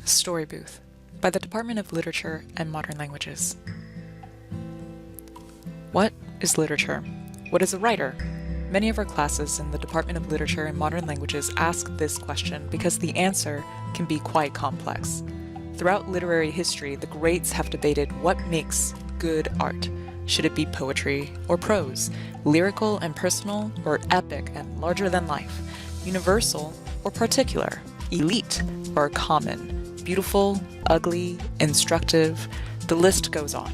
Story Booth by the Department of Literature and Modern Languages. What is literature? What is a writer? Many of our classes in the Department of Literature and Modern Languages ask this question because the answer can be quite complex. Throughout literary history, the greats have debated what makes good art. Should it be poetry or prose, lyrical and personal or epic and larger than life, universal or particular, elite or common, beautiful, ugly, instructive, the list goes on.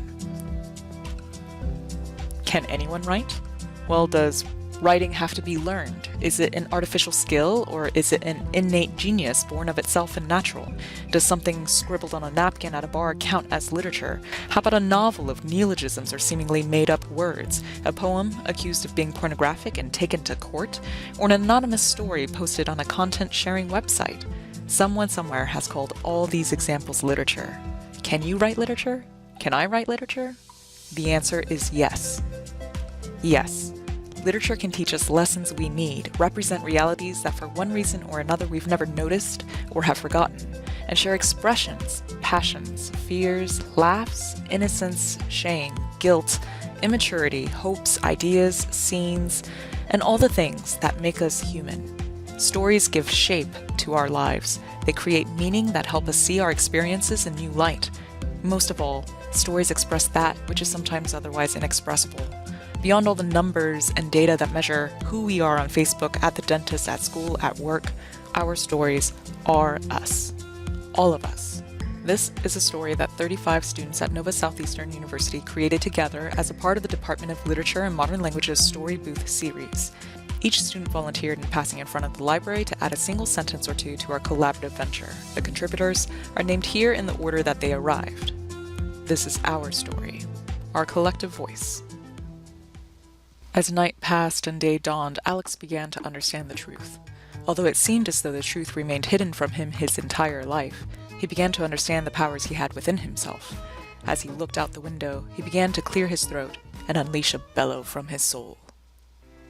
Can anyone write? Well, does writing have to be learned? Is it an artificial skill, or is it an innate genius born of itself and natural? Does something scribbled on a napkin at a bar count as literature? How about a novel of neologisms or seemingly made-up words? A poem accused of being pornographic and taken to court? Or an anonymous story posted on a content-sharing website? Someone somewhere has called all these examples literature. Can you write literature? Can I write literature? The answer is yes. Yes. Literature can teach us lessons we need, represent realities that for one reason or another we've never noticed or have forgotten, and share expressions, passions, fears, laughs, innocence, shame, guilt, immaturity, hopes, ideas, scenes, and all the things that make us human. Stories give shape to our lives. They create meaning that help us see our experiences in new light. Most of all, stories express that which is sometimes otherwise inexpressible. Beyond all the numbers and data that measure who we are on Facebook, at the dentist, at school, at work, our stories are us. All of us. This is a story that 35 students at Nova Southeastern University created together as a part of the Department of Literature and Modern Languages Story Booth series. Each student volunteered in passing in front of the library to add a single sentence or two to our collaborative venture. The contributors are named here in the order that they arrived. This is our story, our collective voice. As night passed and day dawned, Alex began to understand the truth. Although it seemed as though the truth remained hidden from him his entire life, he began to understand the powers he had within himself. As he looked out the window, he began to clear his throat and unleash a bellow from his soul.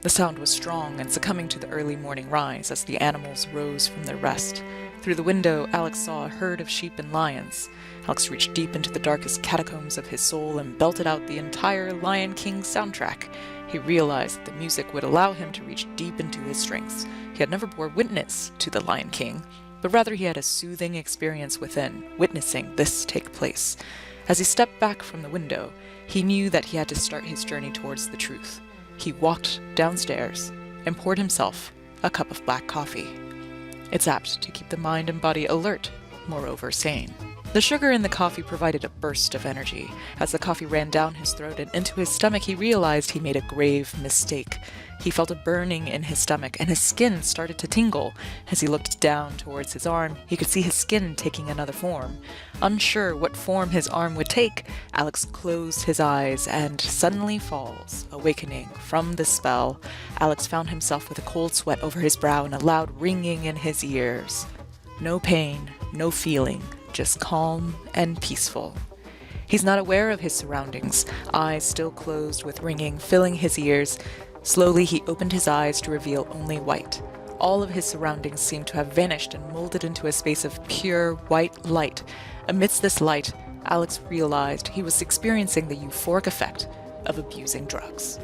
The sound was strong and succumbing to the early morning rise as the animals rose from their rest. Through the window, Alex saw a herd of sheep and lions. Alex reached deep into the darkest catacombs of his soul and belted out the entire Lion King soundtrack. He realized that the music would allow him to reach deep into his strengths. He had never bore witness to the Lion King, but rather he had a soothing experience within, witnessing this take place. As he stepped back from the window, he knew that he had to start his journey towards the truth. He walked downstairs and poured himself a cup of black coffee. It's apt to keep the mind and body alert, moreover sane. The sugar in the coffee provided a burst of energy. As the coffee ran down his throat and into his stomach, he realized he made a grave mistake. He felt a burning in his stomach, and his skin started to tingle. As he looked down towards his arm, he could see his skin taking another form. Unsure what form his arm would take, Alex closed his eyes and suddenly falls. Awakening from the spell, Alex found himself with a cold sweat over his brow and a loud ringing in his ears. No pain, no feeling. Just calm and peaceful. He's not aware of his surroundings, eyes still closed with ringing filling his ears. Slowly he opened his eyes to reveal only white. All of his surroundings seemed to have vanished and molded into a space of pure white light. Amidst this light, Alex realized he was experiencing the euphoric effect of abusing drugs.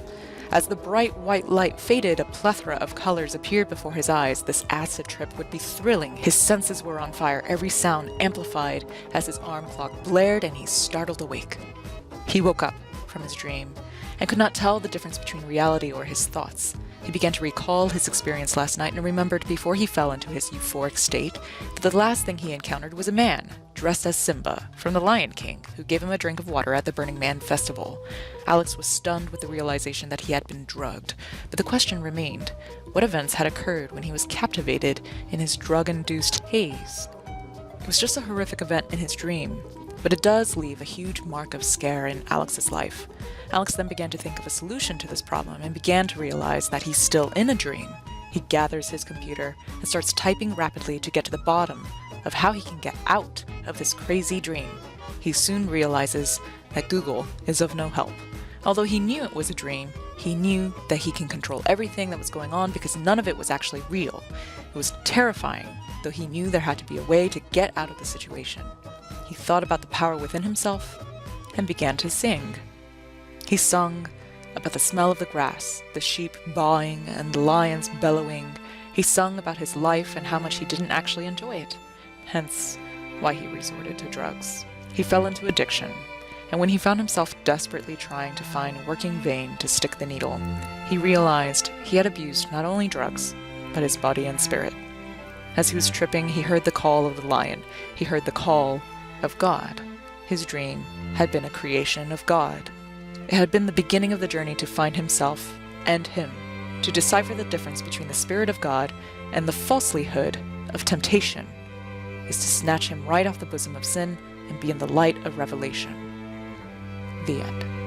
As the bright white light faded, a plethora of colors appeared before his eyes. This acid trip would be thrilling. His senses were on fire, every sound amplified as his alarm clock blared and he startled awake. He woke up from his dream and could not tell the difference between reality or his thoughts. He began to recall his experience last night and remembered before he fell into his euphoric state that the last thing he encountered was a man dressed as Simba from The Lion King who gave him a drink of water at the Burning Man festival. Alex was stunned with the realization that he had been drugged, but the question remained, what events had occurred when he was captivated in his drug-induced haze? It was just a horrific event in his dream, but it does leave a huge mark of scare in Alex's life. Alex then began to think of a solution to this problem and began to realize that he's still in a dream. He gathers his computer and starts typing rapidly to get to the bottom of how he can get out of this crazy dream. He soon realizes that Google is of no help. Although he knew it was a dream, he knew that he can control everything that was going on because none of it was actually real. It was terrifying though he knew there had to be a way to get out of the situation. He thought about the power within himself and began to sing. He sung about the smell of the grass, the sheep baaing and the lions bellowing. He sung about his life and how much he didn't actually enjoy it, hence why he resorted to drugs. He fell into addiction, and when he found himself desperately trying to find a working vein to stick the needle, he realized he had abused not only drugs, but his body and spirit. As he was tripping, he heard the call of the lion. He heard the call of God. His dream had been a creation of God. It had been the beginning of the journey to find himself and him, to decipher the difference between the Spirit of God and the falselyhood of temptation, is to snatch him right off the bosom of sin and be in the light of revelation. The end.